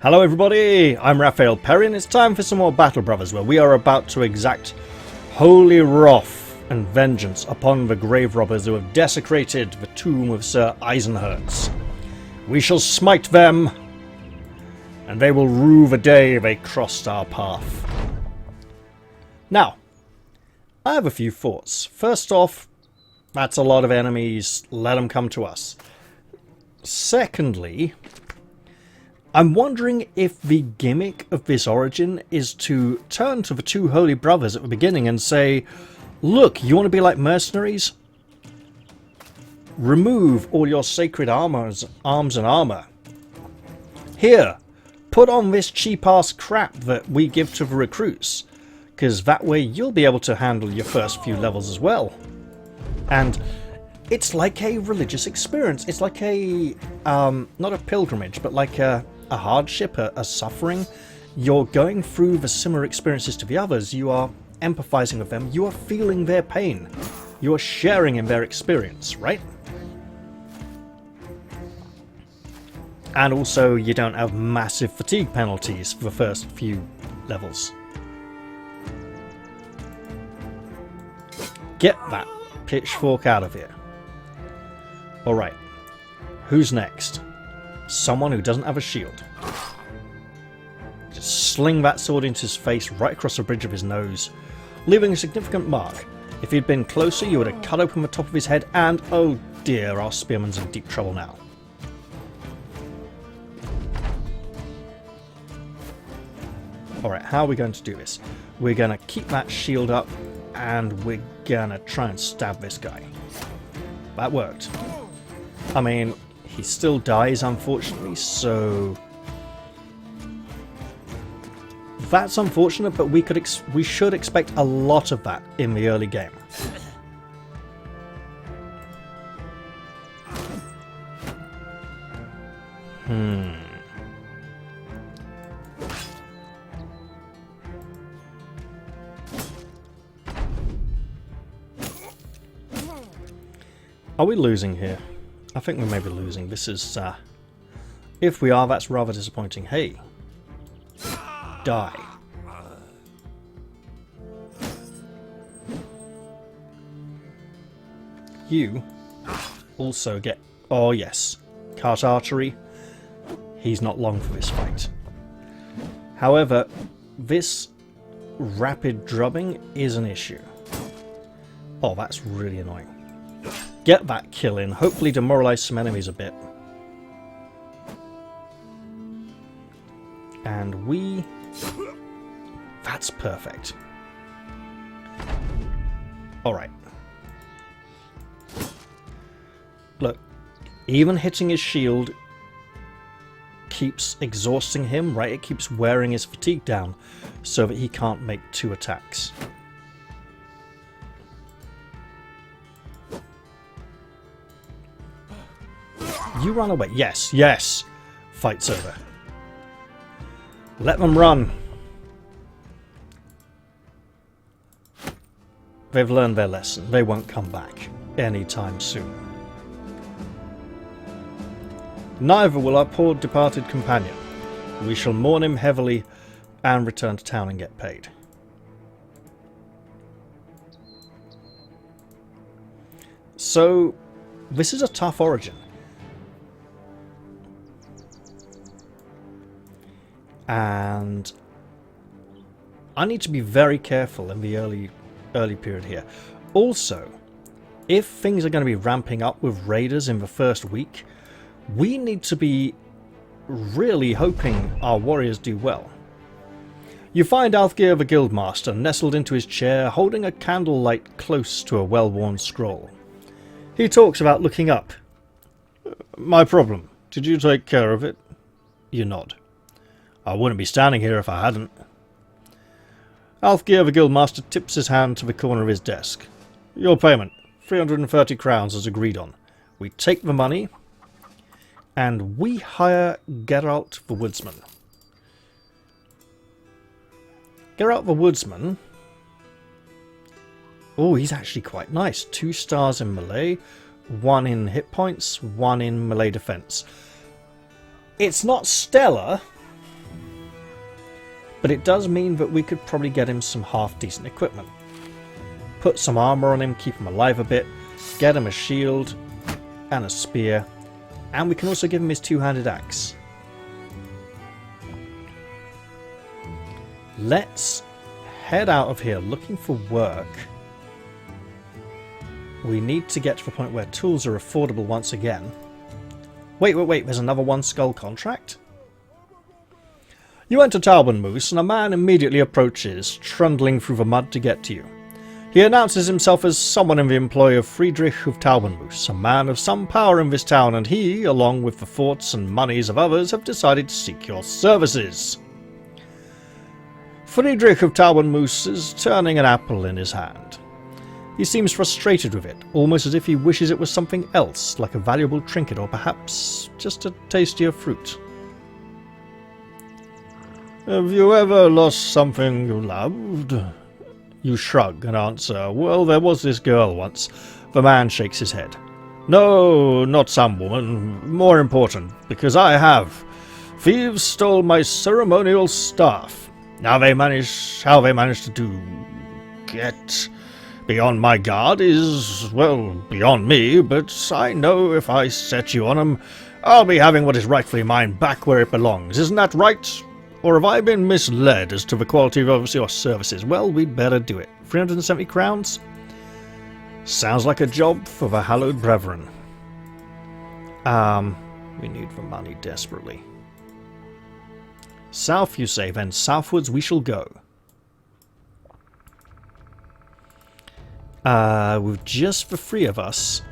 Hello everybody, I'm Raphael Perry and it's time for some more Battle Brothers where we are about to exact holy wrath and vengeance upon the grave robbers who have desecrated the tomb of Sir Eisenherz. We shall smite them and they will rue the day they crossed our path. Now, I have a few thoughts. First off, that's a lot of enemies, let them come to us. Secondly, I'm wondering if the gimmick of this origin is to turn to the two holy brothers at the beginning and say, look, you want to be like mercenaries? Remove all your sacred arms and armor. Here, put on this cheap-ass crap that we give to the recruits, because that way you'll be able to handle your first few levels as well. And it's like a religious experience. It's like a, not a pilgrimage, but like a hardship, a suffering. You're going through the similar experiences to the others. You are empathizing with them. You are feeling their pain. You are sharing in their experience, right? And also, you don't have massive fatigue penalties for the first few levels. Get that pitchfork out of here. Alright, who's next? Someone who doesn't have a shield. Just sling that sword into his face right across the bridge of his nose, leaving a significant mark. If he'd been closer, you would have cut open the top of his head, and oh dear, our spearman's in deep trouble now. Alright, how are we going to do this? We're going to keep that shield up, and we're going to try and stab this guy. That worked. I mean, he still dies, unfortunately, so that's unfortunate, but we should expect a lot of that in the early game. Are we losing here? I think we may be losing. This is, if we are, that's rather disappointing. Hey, die. You also get, oh yes, cart archery. He's not long for this fight. However, this rapid drubbing is an issue. Oh, that's really annoying. Get that kill in, hopefully demoralize some enemies a bit. And we... that's perfect. Alright. Look, even hitting his shield keeps exhausting him, right? It keeps wearing his fatigue down so that he can't make two attacks. You run away. Yes, yes. Fight's over. Let them run. They've learned their lesson. They won't come back anytime soon. Neither will our poor departed companion. We shall mourn him heavily and return to town and get paid. So, this is a tough origin. And I need to be very careful in the early period here. Also, if things are going to be ramping up with raiders in the first week, we need to be really hoping our warriors do well. You find Alfgeir the Guildmaster nestled into his chair, holding a candlelight close to a well-worn scroll. He talks about looking up. My problem. Did you take care of it? You nod. I wouldn't be standing here if I hadn't. Alfgeir the Guildmaster tips his hand to the corner of his desk. Your payment, 330 crowns as agreed on. We take the money, and we hire Geralt the Woodsman. Geralt the Woodsman... oh, he's actually quite nice. 2 stars in melee, 1 in hit points, 1 in melee defense. It's not stellar, But it does mean that we could probably get him some half-decent equipment. Put some armor on him, keep him alive a bit, get him a shield and a spear, and we can also give him his two-handed axe. Let's head out of here looking for work. We need to get to the point where tools are affordable once again. Wait, there's another one skull contract? You enter Taubenmoos and a man immediately approaches, trundling through the mud to get to you. He announces himself as someone in the employ of Friedrich of Taubenmoos, a man of some power in this town, and he, along with the thoughts and monies of others, have decided to seek your services. Friedrich of Taubenmoos is turning an apple in his hand. He seems frustrated with it, almost as if he wishes it was something else, like a valuable trinket or perhaps just a tastier fruit. Have you ever lost something you loved? You shrug and answer, well, there was this girl once. The man shakes his head. No, not some woman. More important, because I have. Thieves stole my ceremonial staff. How they managed to get beyond my guard is, well, beyond me, but I know if I set you on them, I'll be having what is rightfully mine back where it belongs. Isn't that right? Or have I been misled as to the quality of your services? Well, we'd better do it. 370 crowns? Sounds like a job for the Hallowed Brethren. We need the money desperately. South, you say, then southwards we shall go. With just the three of us.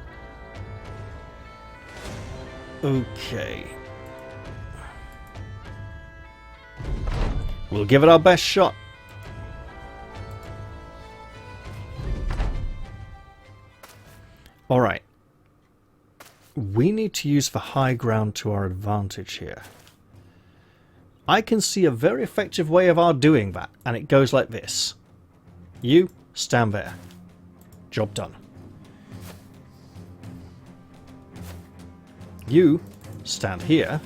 Okay. We'll give it our best shot. Alright. We need to use the high ground to our advantage here. I can see a very effective way of our doing that, and it goes like this. You stand there. Job done. You stand here,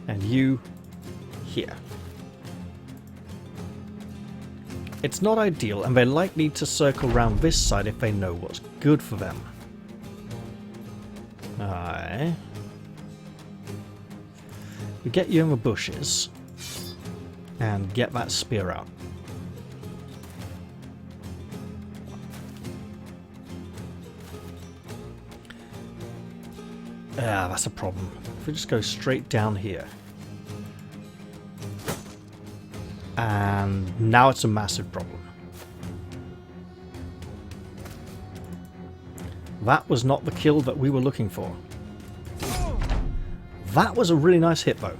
and you here. It's not ideal, and they likely need to circle around this side if they know what's good for them. Aye. We get you in the bushes and get that spear out. Ah, that's a problem. If we just go straight down here. And now it's a massive problem. That was not the kill that we were looking for. That was a really nice hit, though.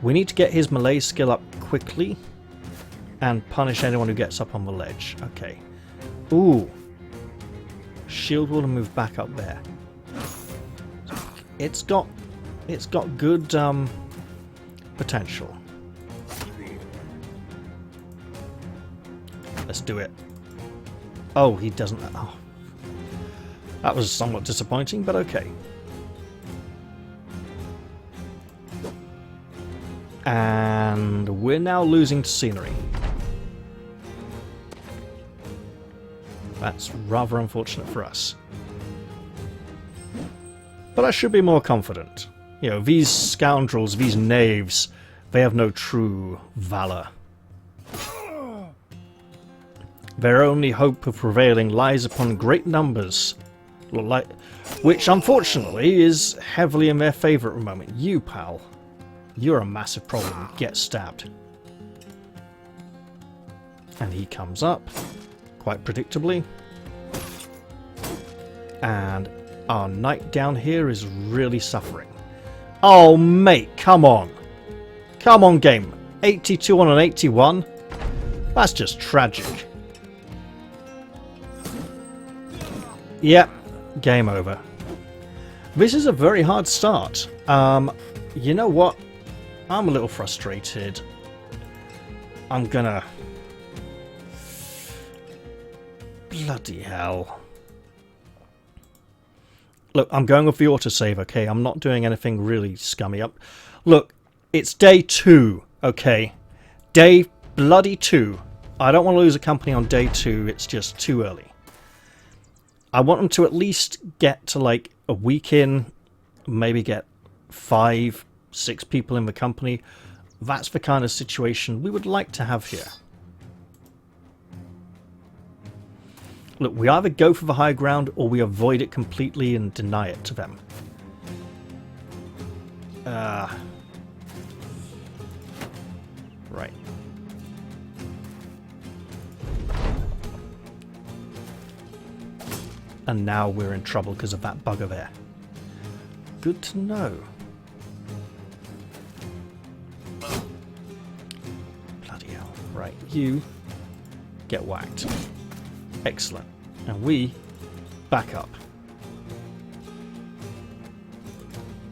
We need to get his melee skill up quickly and punish anyone who gets up on the ledge. Okay. Ooh. Shield wall and move back up there. It's got good potential. Let's do it. Oh, he doesn't. Oh. That was somewhat disappointing, but okay. And we're now losing to scenery. That's rather unfortunate for us. But I should be more confident. You know, these scoundrels, these knaves, they have no true valor. Their only hope of prevailing lies upon great numbers, which unfortunately is heavily in their favour at the moment. You, pal. You're a massive problem. Get stabbed. And he comes up, quite predictably. And our knight down here is really suffering. Oh, mate, come on. Come on, game. 82 on an 81? That's just tragic. Yep, game over. This is a very hard start. You know what? I'm a little frustrated. I'm gonna... Bloody hell. Look, I'm going with the autosave, okay? I'm not doing anything really scummy up. Look, It's day 2, okay? Day bloody 2. I don't want to lose a company on day 2. It's just too early. I want them to at least get to like a week in, maybe get 5, 6 people in the company. That's the kind of situation we would like to have here. Look, we either go for the high ground or we avoid it completely and deny it to them. Right. And now we're in trouble because of that bugger there. Good to know. Bloody hell. Right, you get whacked. Excellent. And we back up.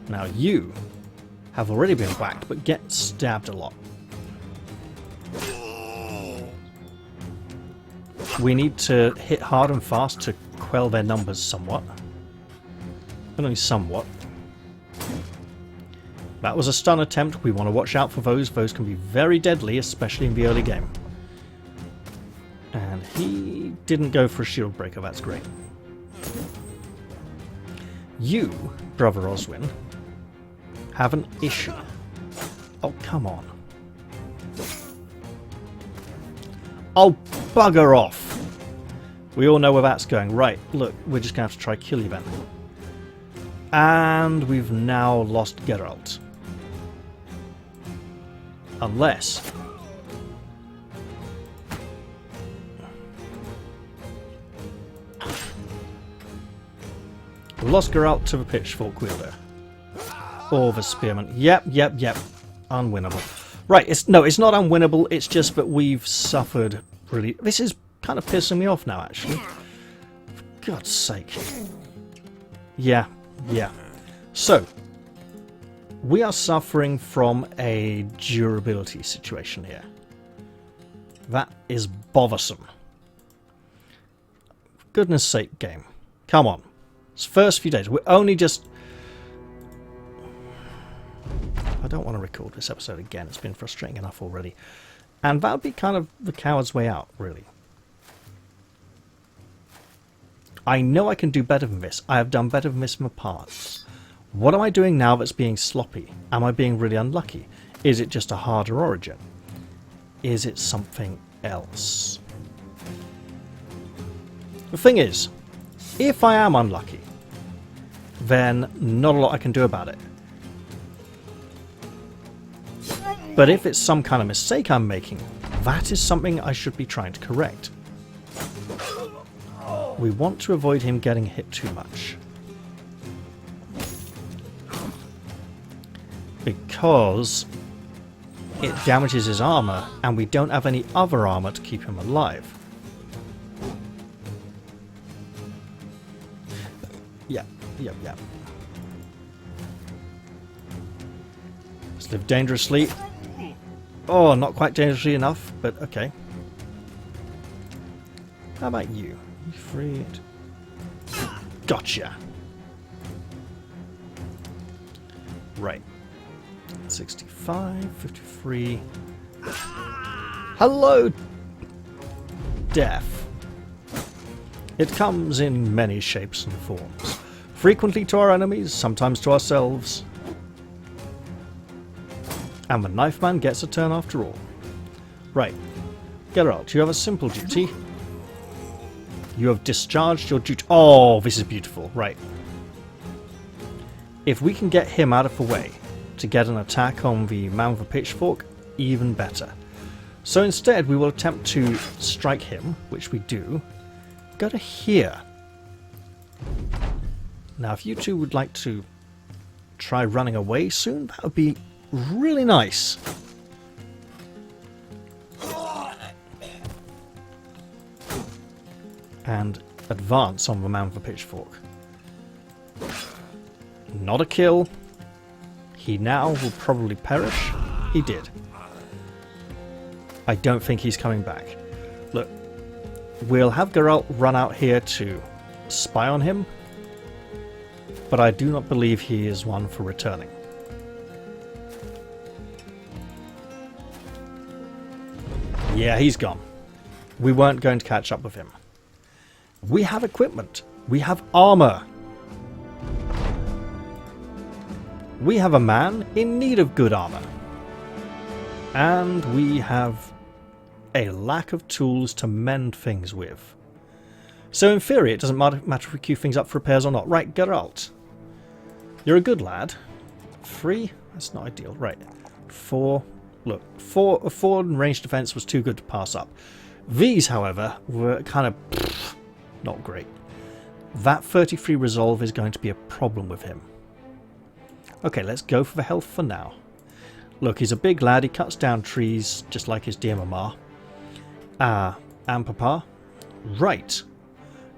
Now you have already been whacked, but get stabbed a lot. We need to hit hard and fast to quell their numbers somewhat. But only somewhat. That was a stun attempt. We want to watch out for those. Those can be very deadly, especially in the early game. And he didn't go for a shield breaker. That's great. You, Brother Oswin, have an issue. Oh, come on. Oh, bugger off. We all know where that's going. Right, look, we're just going to have to try kill you then. And we've now lost Geralt. Unless... we lost Geralt to the pitchfork wielder. Or the spearman. Yep. Unwinnable. Right, it's not unwinnable, it's just that we've suffered really... This is kind of pissing me off now, actually. For God's sake. Yeah. So, we are suffering from a durability situation here. That is bothersome. For goodness sake, game. Come on. It's first few days. We're only just... I don't want to record this episode again. It's been frustrating enough already. And that would be kind of the coward's way out, really. I know I can do better than this. I have done better than this in the past. What am I doing now that's being sloppy? Am I being really unlucky? Is it just a harder origin? Is it something else? The thing is, if I am unlucky, then not a lot I can do about it. But if it's some kind of mistake I'm making, that is something I should be trying to correct. We want to avoid him getting hit too much. Because it damages his armor, and we don't have any other armor to keep him alive. Yeah. Let's live dangerously. Oh, not quite dangerously enough, but okay. How about you? You free it. Gotcha. Right. 65, 53. Hello, death. It comes in many shapes and forms. Frequently to our enemies, sometimes to ourselves. And the knife man gets a turn after all. Right. Geralt, you have a simple duty. You have discharged your duty. Oh, this is beautiful. Right. If we can get him out of the way to get an attack on the man with a pitchfork, even better. So instead, we will attempt to strike him, which we do. Go to here. Now, if you two would like to try running away soon, that would be really nice. And advance on the man with the pitchfork. Not a kill. He now will probably perish. He did. I don't think he's coming back. Look, we'll have Geralt run out here to spy on him, but I do not believe he is one for returning. Yeah, he's gone. We weren't going to catch up with him. We have equipment. We have armor. We have a man in need of good armor. And we have a lack of tools to mend things with. So in theory, it doesn't matter if we queue things up for repairs or not. Right, Geralt. You're a good lad. 3? That's not ideal. Right. 4. Look, 4 in range defense was too good to pass up. These, however, were kind of not great. That 33 resolve is going to be a problem with him. Okay, let's go for the health for now. Look, he's a big lad. He cuts down trees just like his dear mama. And Papa? Right.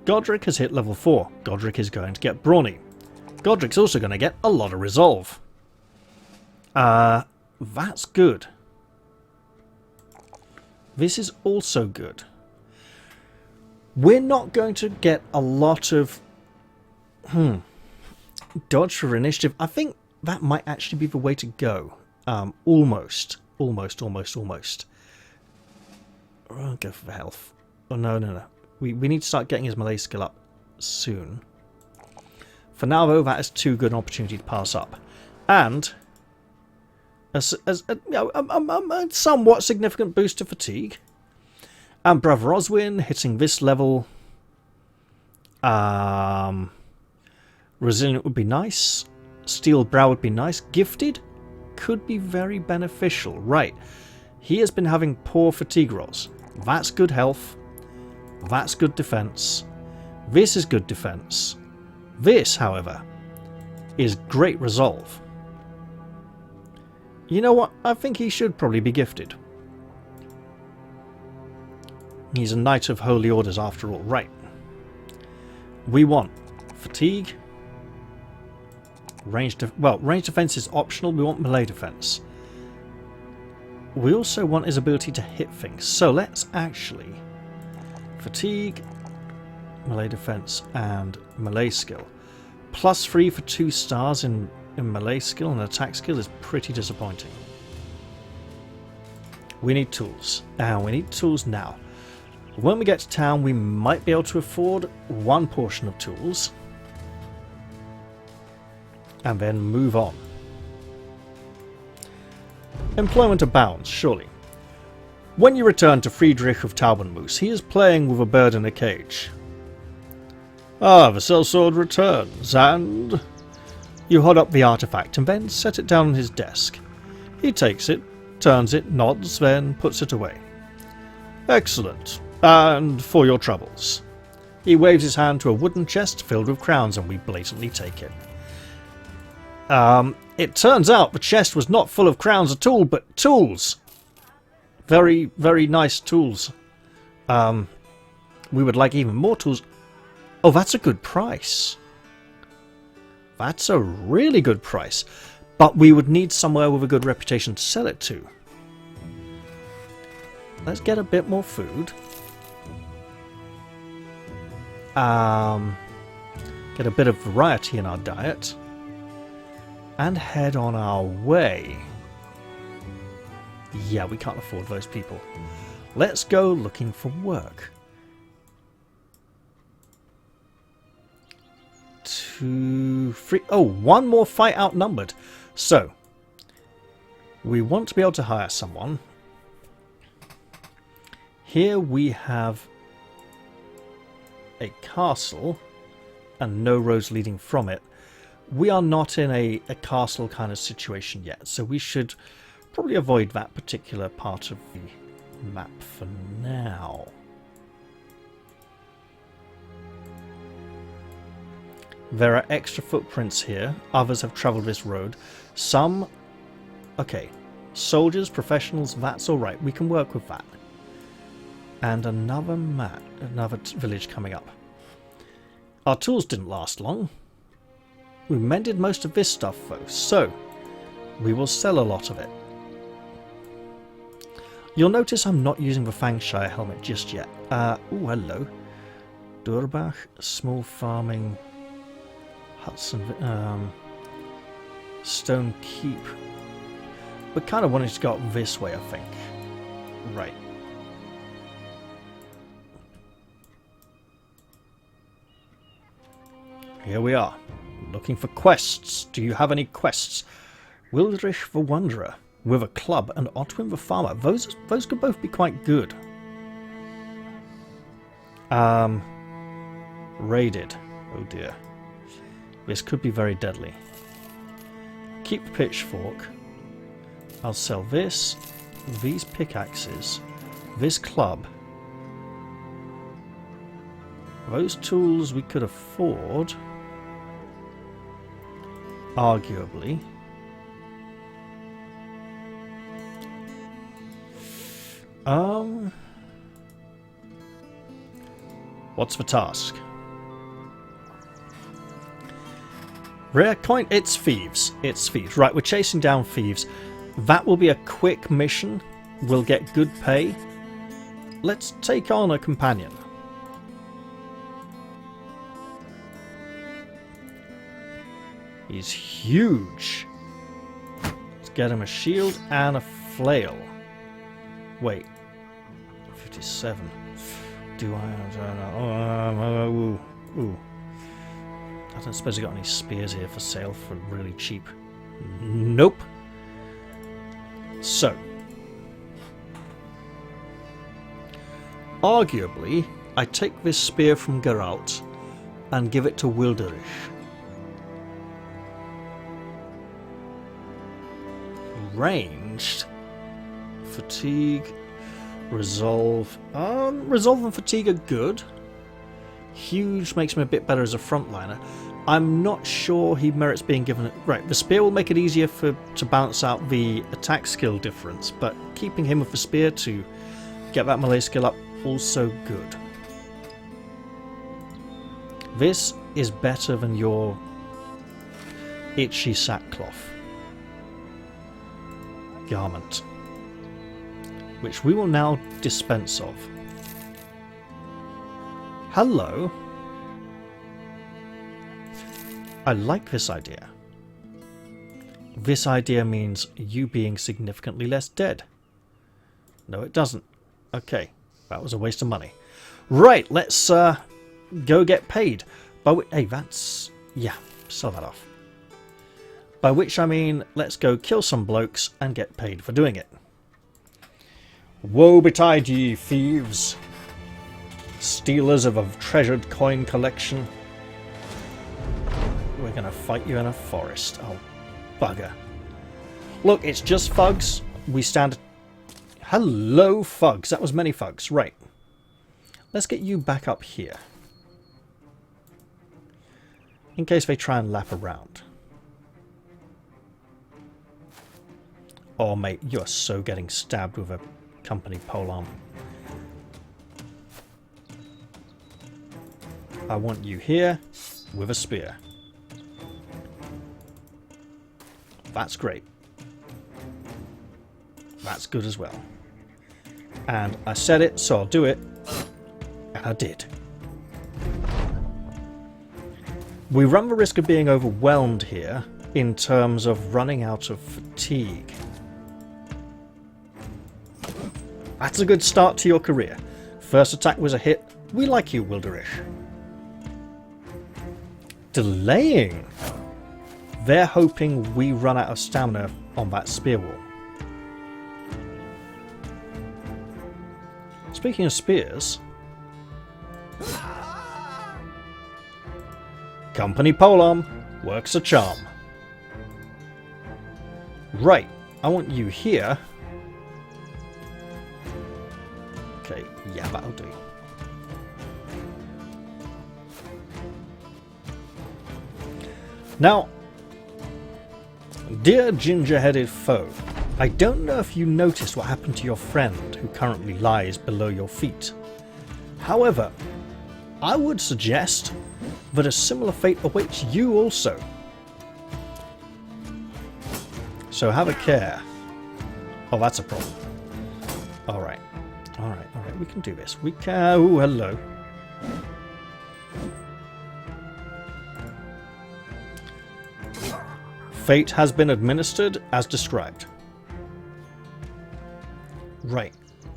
Godric has hit level 4. Godric is going to get brawny. Godric's also going to get a lot of resolve. That's good. This is also good. We're not going to get a lot of dodge for initiative. I think that might actually be the way to go. Almost. I'll go for the health. Oh, no. We need to start getting his melee skill up soon. For now, though, that is too good an opportunity to pass up. And a somewhat significant boost to fatigue. And Brother Oswin hitting this level. Resilient would be nice. Steel Brow would be nice. Gifted could be very beneficial. Right. He has been having poor fatigue rolls. That's good health. That's good defense. This is good defense. This, however, is great resolve. You know what? I think he should probably be gifted. He's a Knight of Holy Orders after all. Right. We want fatigue. Range defense is optional. We want melee defense. We also want his ability to hit things. So let's actually fatigue, melee defense, and melee skill. +3 for 2 stars in melee skill and attack skill is pretty disappointing. We need tools. And we need tools now. When we get to town, we might be able to afford one portion of tools. And then move on. Employment abounds, surely. When you return to Friedrich of Taubenmoos, he is playing with a bird in a cage. Ah, the sellsword returns, and... You hold up the artifact and then set it down on his desk. He takes it, turns it, nods, then puts it away. Excellent. And for your troubles. He waves his hand to a wooden chest filled with crowns, and we blatantly take it. It turns out the chest was not full of crowns at all, but tools. Very, very nice tools. We would like even more tools. Oh, that's a good price. That's a really good price. But we would need somewhere with a good reputation to sell it to. Let's get a bit more food. Get a bit of variety in our diet. And head on our way. Yeah, we can't afford those people. Let's go looking for work. 2, 3... Oh, one more fight outnumbered. So, we want to be able to hire someone. Here we have a castle and no roads leading from it. We are not in a castle kind of situation yet, so we should probably avoid that particular part of the map for now. There are extra footprints here. Others have travelled this road. Some... Okay. Soldiers, professionals, that's alright. We can work with that. And another village coming up. Our tools didn't last long. We mended most of this stuff though, so we will sell a lot of it. You'll notice I'm not using the Fangshire helmet just yet. Oh, hello. Durbach, small farming, Hudson, Stone Keep. We're kind of wanting to go up this way, I think. Right. here we are. Looking for quests. Do you have any quests? Wilderish the Wanderer with a club and Otwin the Farmer. Those could both be quite good. Raided. Oh dear. This could be very deadly. Keep the pitchfork. I'll sell this, these pickaxes, this club. Those tools we could afford. Arguably. What's the task? Rare coin. It's thieves. It's thieves. Right, we're chasing down thieves. That will be a quick mission. We'll get good pay. Let's take on a companion. He's huge. Let's get him a shield and a flail. Wait. 57. Do I don't know. Ooh. I don't suppose I got any spears here for sale for really cheap. Nope. So, arguably, I take this spear from Geralt and give it to Wilderish. Ranged, fatigue, resolve. Resolve and fatigue are good. Huge makes me a bit better as a frontliner. I'm not sure he merits being given it. Right, the spear will make it easier to balance out the attack skill difference, but keeping him with the spear to get that melee skill up, also good. This is better than your itchy sackcloth garment, which we will now dispense of. Hello. I like this idea. This idea means you being significantly less dead. No, it doesn't. Okay, that was a waste of money. Right, let's go get paid. Hey, that's... yeah, sell that off. By which I mean, let's go kill some blokes and get paid for doing it. Woe betide ye, thieves! Stealers of a treasured coin collection. We're going to fight you in a forest. Oh, bugger. Look, it's just thugs. We stand... Hello, thugs. That was many thugs. Right. Let's get you back up here. In case they try and lap around. Oh, mate, you're so getting stabbed with a company polearm. I want you here with a spear. That's great. That's good as well. And I said it, so I'll do it. And I did. We run the risk of being overwhelmed here in terms of running out of fatigue. That's a good start to your career. First attack was a hit. We like you, Wilderish. Delaying. They're hoping we run out of stamina on that spear wall. Speaking of spears... Company polearm works a charm. Right, I want you here. Okay, yeah, that'll do. Now, dear ginger-headed foe, I don't know if you noticed what happened to your friend who currently lies below your feet. However, I would suggest that a similar fate awaits you also. So have a care. Oh, that's a problem. Alright. Alright, we can do this. We can... Ooh, hello. Fate has been administered as described. Right.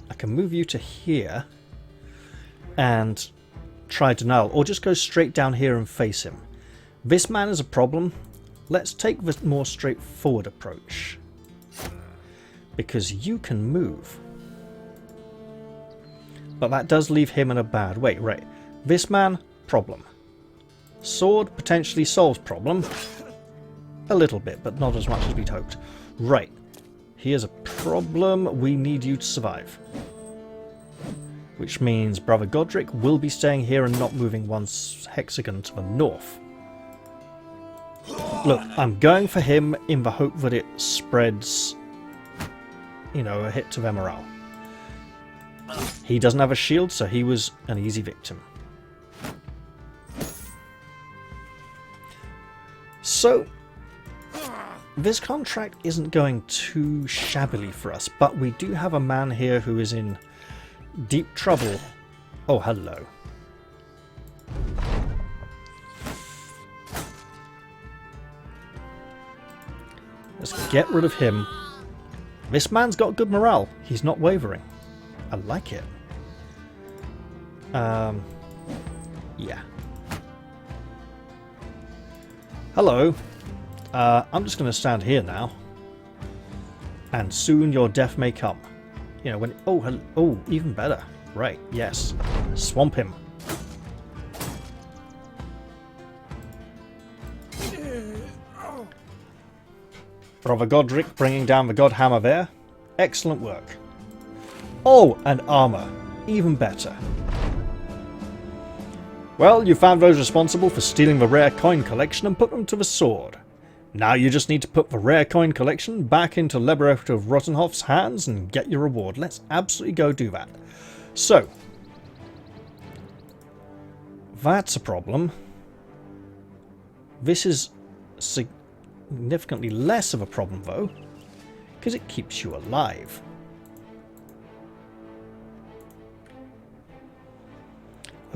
I can move you to here and try denial, or just go straight down here and face him. This man is a problem. Let's take the more straightforward approach. Because you can move. But that does leave him in a bad way. Right. This man, problem. Sword potentially solves problem. A little bit, but not as much as we'd hoped. Right. Here's a problem. We need you to survive. Which means Brother Godric will be staying here and not moving one hexagon to the north. Look, I'm going for him in the hope that it spreads, you know, a hit to their morale. He doesn't have a shield, so he was an easy victim. So, this contract isn't going too shabbily for us, but we do have a man here who is in deep trouble. Oh, hello. Let's get rid of him. This man's got good morale. He's not wavering. I like it. Yeah. Hello. I'm just going to stand here now. And soon your death may come. You know, when... Oh, hello, oh, even better. Right, yes. Swamp him. Brother Godric bringing down the God Hammer there. Excellent work. Oh, and armor. Even better. Well, you found those responsible for stealing the rare coin collection and put them to the sword. Now you just need to put the rare coin collection back into Leberecht of Rottenhoff's hands and get your reward. Let's absolutely go do that. So, that's a problem. This is significantly less of a problem, though, because it keeps you alive.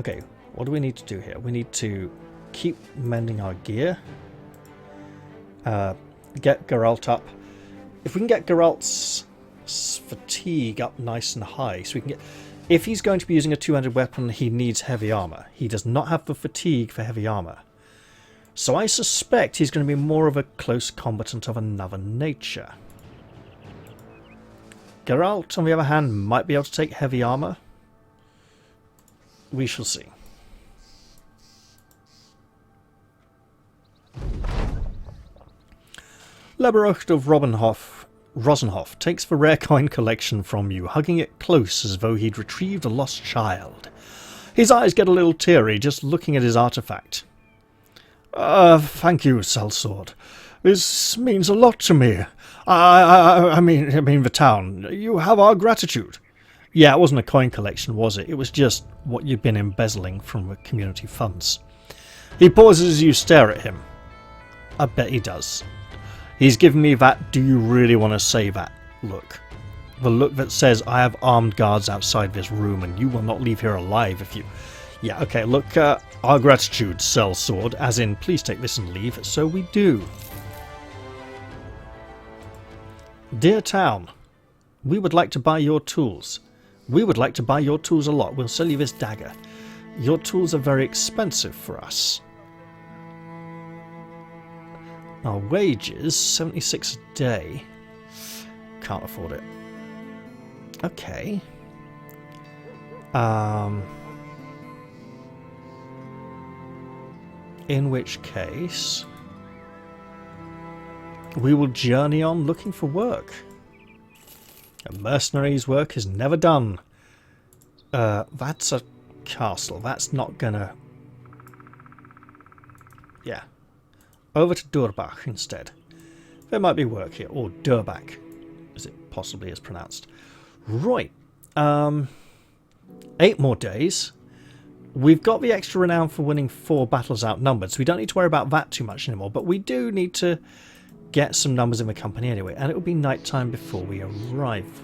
Okay, what do we need to do here? We need to keep mending our gear. Get Geralt up. If we can get Geralt's fatigue up nice and high, so we can get... If he's going to be using a two-handed weapon, he needs heavy armor. He does not have the fatigue for heavy armor. So I suspect he's going to be more of a close combatant of another nature. Geralt, on the other hand, might be able to take heavy armor. We shall see. Leberecht of Rosenhoff takes the rare coin collection from you, hugging it close as though he'd retrieved a lost child. His eyes get a little teary just looking at his artifact. Thank you, Sellsword. This means a lot to me. I mean the town. You have our gratitude. Yeah, it wasn't a coin collection, was it? It was just what you've been embezzling from the community funds. He pauses as you stare at him. I bet he does. He's given me that "do you really want to say that" look. The look that says, I have armed guards outside this room and you will not leave here alive if you... Yeah, okay, look, our gratitude, Sellsword, as in, please take this and leave, so we do. Dear town, we would like to buy your tools. We would like to buy your tools a lot. We'll sell you this dagger. Your tools are very expensive for us. Our wages, 76 a day. Can't afford it. Okay. In which case, we will journey on looking for work. A mercenary's work is never done. That's a castle. That's not gonna... Yeah. Over to Durbach instead. There might be work here. Or Durbach, as it possibly is pronounced. Right. 8 more days. We've got the extra renown for winning 4 battles outnumbered, so we don't need to worry about that too much anymore. But we do need to get some numbers in the company anyway. And it will be night time before we arrive.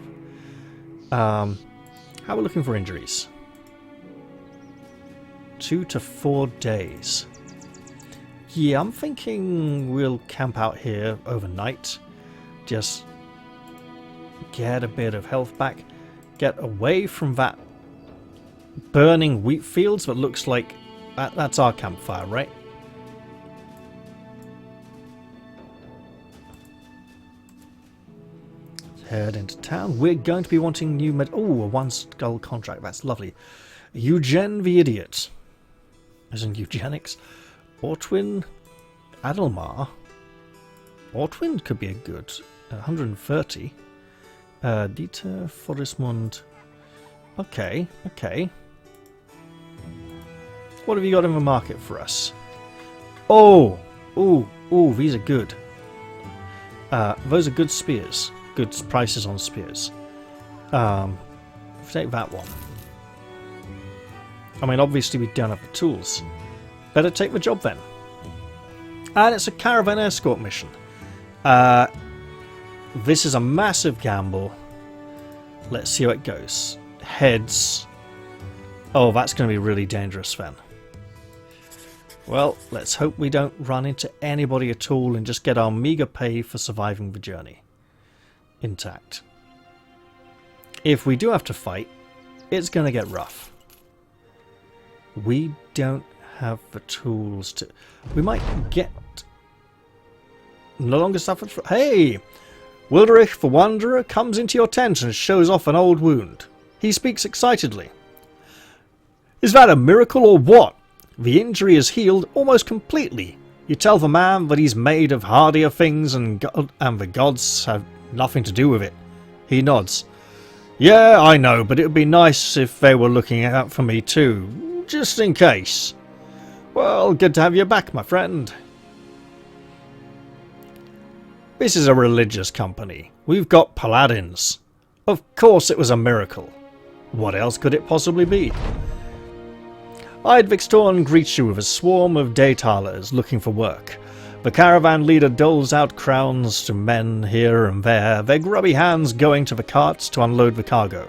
How are we looking for injuries? 2 to 4 days. Yeah, I'm thinking we'll camp out here overnight. Just get a bit of health back. Get away from that burning wheat fields that looks like... That's our campfire, right? Head into town. We're going to be wanting new a one skull contract. That's lovely. Eugen the Idiot. As in eugenics. Ortwin Adelmar. Ortwin could be a good 130. Dieter Forresmund. Okay, okay. What have you got in the market for us? Oh, these are good. Those are good spears. Good prices on spears. Take that one. I mean, obviously we don't have the tools. Better take the job then. And it's a caravan escort mission. This is a massive gamble. Let's see how it goes. Heads. Oh, that's going to be really dangerous then. Well, let's hope we don't run into anybody at all and just get our meager pay for surviving the journey intact. If we do have to fight, it's going to get rough. We don't have the tools to... We might get... No longer suffered from... Hey! Wilderich the Wanderer comes into your tent and shows off an old wound. He speaks excitedly. Is that a miracle or what? The injury is healed almost completely. You tell the man that he's made of hardier things and the gods have nothing to do with it. He nods. Yeah, I know, but it would be nice if they were looking out for me too, just in case. Well, good to have you back, my friend. This is a religious company. We've got paladins. Of course it was a miracle. What else could it possibly be? Eidviktorn greets you with a swarm of daytalers looking for work. The caravan leader doles out crowns to men here and there, their grubby hands going to the carts to unload the cargo.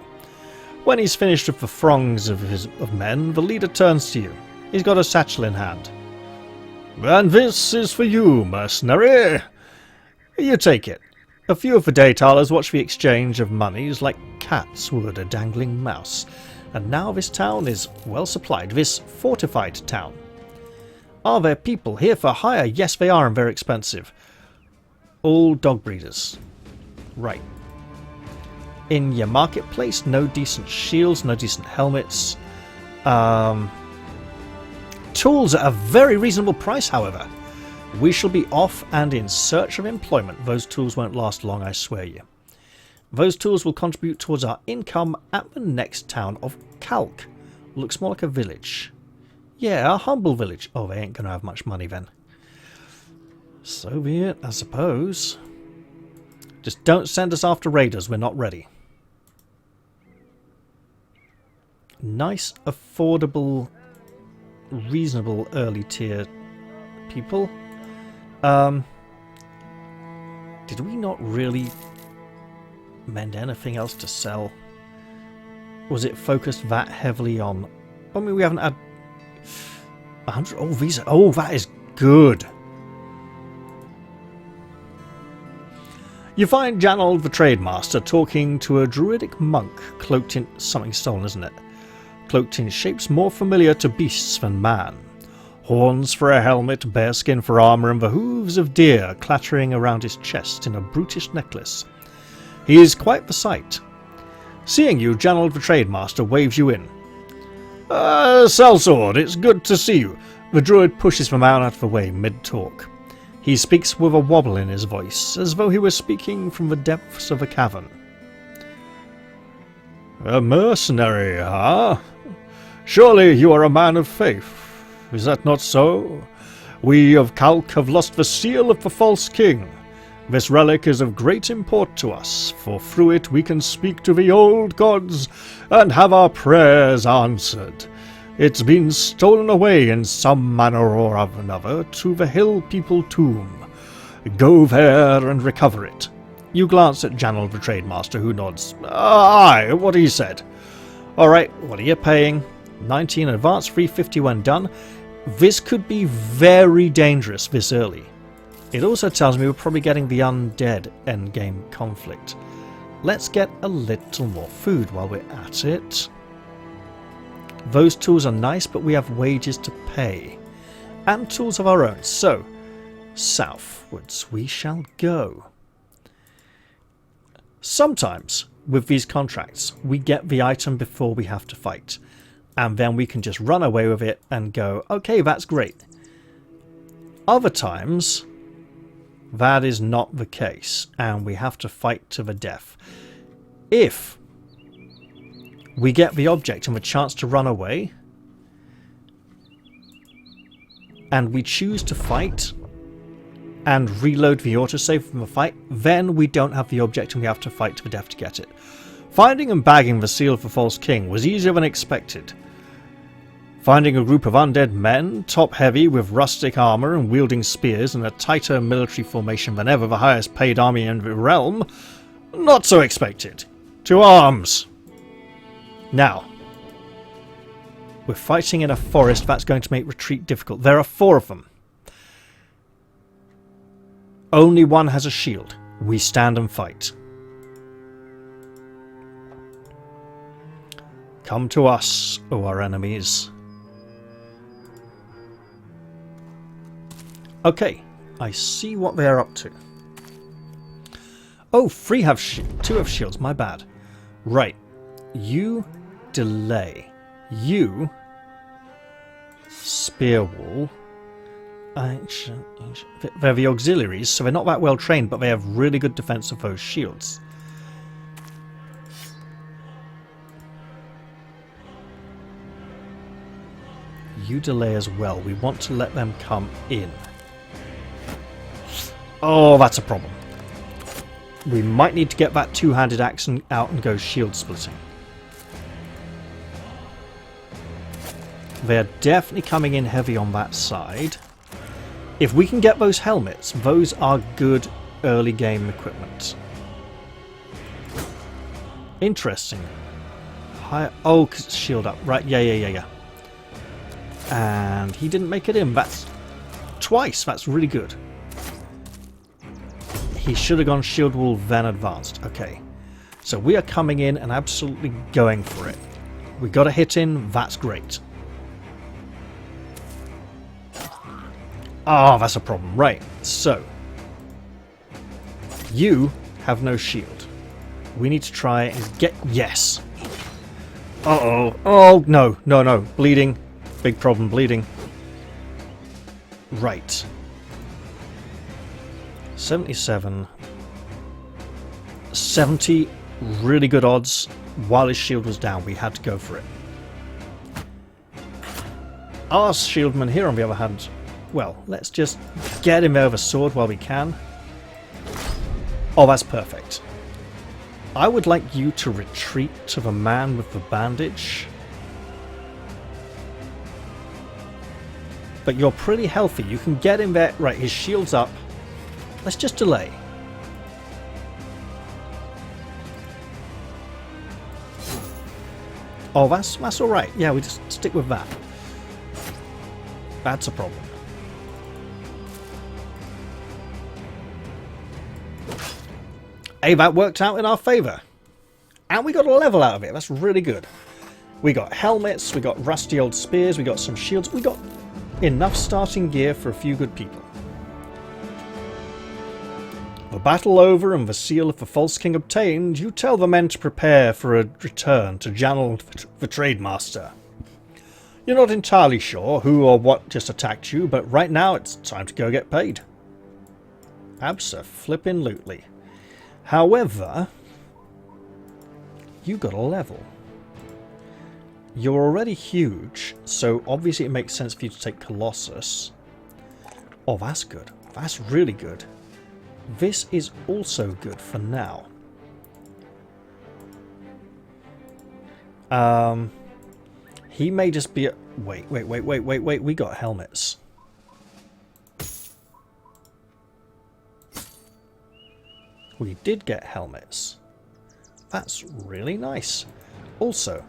When he's finished with the throngs of men, the leader turns to you. He's got a satchel in hand. And this is for you, mercenary. You take it. A few of the daytalers watch the exchange of monies like cats would a dangling mouse. And now this town is well supplied, this fortified town. Are there people here for hire? Yes, they are, and very expensive. All dog breeders. Right. In your marketplace, no decent shields, no decent helmets. Tools at a very reasonable price, however. We shall be off and in search of employment. Those tools won't last long, I swear you. Those tools will contribute towards our income at the next town of Kalk. Looks more like a village. Yeah, a humble village. Oh, they ain't going to have much money then. So be it, I suppose. Just don't send us after raiders. We're not ready. Nice, affordable, reasonable early tier people. Did we not really mend anything else to sell? Was it focused that heavily on... I mean, we haven't had 100... Oh, these... Oh, that is good. You find Janold the Trademaster talking to a druidic monk cloaked in... Something stolen, isn't it? Cloaked in shapes more familiar to beasts than man. Horns for a helmet, bearskin for armour, and the hooves of deer clattering around his chest in a brutish necklace. He is quite the sight. Seeing you, Janold the Trademaster waves you in. Sellsword, it's good to see you. The druid pushes the man out of the way mid-talk. He speaks with a wobble in his voice, as though he were speaking from the depths of a cavern. A mercenary, huh? Surely you are a man of faith. Is that not so? We of Kalk have lost the seal of the false king. This relic is of great import to us, for through it we can speak to the old gods and have our prayers answered. It's been stolen away in some manner or another to the Hill People tomb. Go there and recover it. You glance at Janold the Trademaster, who nods. Aye, what he said. Alright, what are you paying? 19 advance, 350 when done. This could be very dangerous this early. It also tells me we're probably getting the undead endgame conflict. Let's get a little more food while we're at it. Those tools are nice, but we have wages to pay. And tools of our own. So, southwards we shall go. Sometimes, with these contracts, we get the item before we have to fight. And then we can just run away with it and go, okay, that's great. Other times, that is not the case, and we have to fight to the death. If we get the object and the chance to run away, and we choose to fight and reload the autosave from the fight, then we don't have the object and we have to fight to the death to get it. Finding and bagging the seal of the False King was easier than expected. Finding a group of undead men, top-heavy with rustic armour and wielding spears in a tighter military formation than ever the highest paid army in the realm, not so expected. To arms! Now, we're fighting in a forest. That's going to make retreat difficult. There are 4 of them. Only one has a shield. We stand and fight. Come to us, O our enemies. Okay, I see what they are up to. Oh, 2 have shields, my bad. Right, you delay. You spear wall. They're the auxiliaries, so they're not that well trained, but they have really good defense of those shields. You delay as well. We want to let them come in. Oh, that's a problem. We might need to get that two-handed axe out and go shield splitting. They're definitely coming in heavy on that side. If we can get those helmets, those are good early game equipment. Interesting. Oh, shield up. Right, yeah. And he didn't make it in. That's twice. That's really good. He should have gone shield wall, then advanced. Okay. So we are coming in and absolutely going for it. We got a hit in. That's great. Oh, that's a problem. Right. So, you have no shield. We need to try and get... Yes. Uh-oh. Oh, no. Bleeding. Big problem, bleeding. Right. 77. 70. Really good odds. While his shield was down, we had to go for it. Our shieldman here, on the other hand... Well, let's just get him there with a sword while we can. Oh, that's perfect. I would like you to retreat to the man with the bandage. But you're pretty healthy. You can get him there. Right, his shield's up. Let's just delay. Oh, that's alright. Yeah, we just stick with that. That's a problem. Hey, that worked out in our favour. And we got a level out of it. That's really good. We got helmets, we got rusty old spears, we got some shields. We got enough starting gear for a few good people. The battle over and the seal of the False King obtained, you tell the men to prepare for a return to Janel the Trademaster. You're not entirely sure who or what just attacked you, but right now it's time to go get paid. Abso-flippin-lutely. However, you got a level. You're already huge, so obviously it makes sense for you to take Colossus. Oh, that's good. That's really good. This is also good for now. He may just be a... Wait. We got helmets. We did get helmets. That's really nice. Also,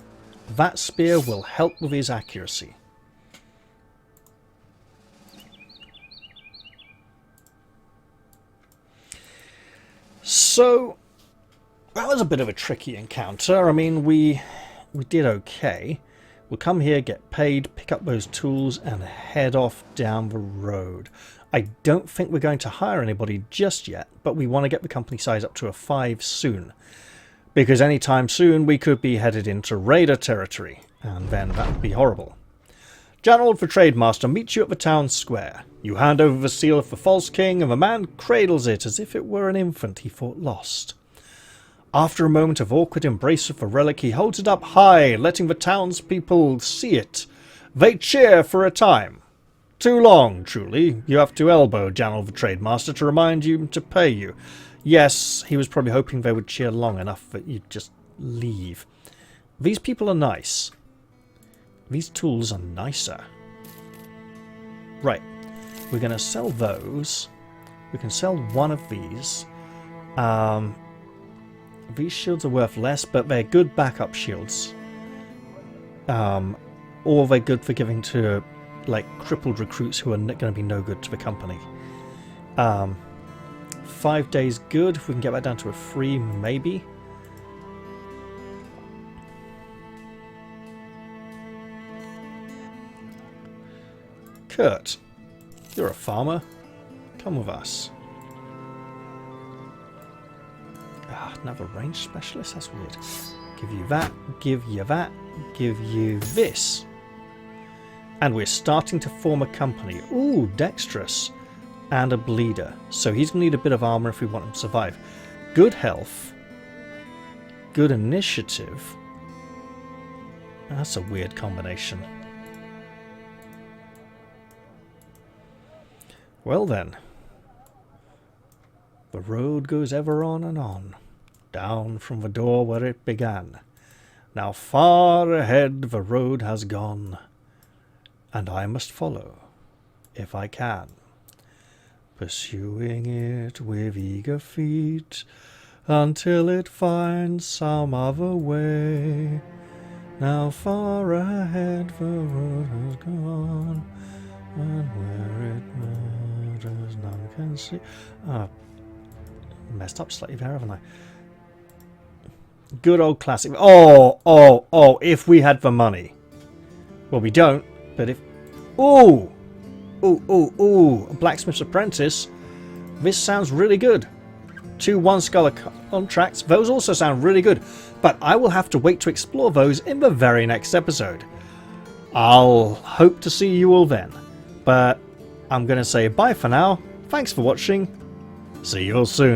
that spear will help with his accuracy. So, that was a bit of a tricky encounter. I mean, we did okay. We'll come here, get paid, pick up those tools, and head off down the road. I don't think we're going to hire anybody just yet, but we want to get the company size up to a 5 soon. Because anytime soon we could be headed into raider territory, and then that would be horrible. General for Trademaster meets you at the town square. You hand over the seal of the false king, and the man cradles it as if it were an infant he thought lost. After a moment of awkward embrace of the relic, he holds it up high, letting the townspeople see it. They cheer for a time. Too long, truly. You have to elbow Janel the Trademaster to remind you to pay you. Yes, he was probably hoping they would cheer long enough that you'd just leave. These people are nice. These tools are nicer. Right. We're going to sell those. We can sell one of these. These shields are worth less, but they're good backup shields. Or they're good for giving to like crippled recruits who are going to be no good to the company. 5 days good. If we can get that down to a 3, maybe. Kurt, you're a farmer. Come with us. Another range specialist? That's weird. Give you that, give you that, give you this. And we're starting to form a company. Ooh, dexterous. And a bleeder. So he's going to need a bit of armor if we want him to survive. Good health. Good initiative. That's a weird combination. Well then. The road goes ever on and on. Down from the door where it began. Now far ahead the road has gone, and I must follow, if I can, pursuing it with eager feet, until it finds some other way. Now far ahead the road has gone, and where it matters none can see. Messed up slightly there, haven't I? Good old classic. Oh, if we had the money. Well, we don't, but if... Ooh! A blacksmith's apprentice. This sounds really good. 2 one-scholar contracts. Those also sound really good, but I will have to wait to explore those in the very next episode. I'll hope to see you all then, but I'm going to say bye for now. Thanks for watching. See you all soon.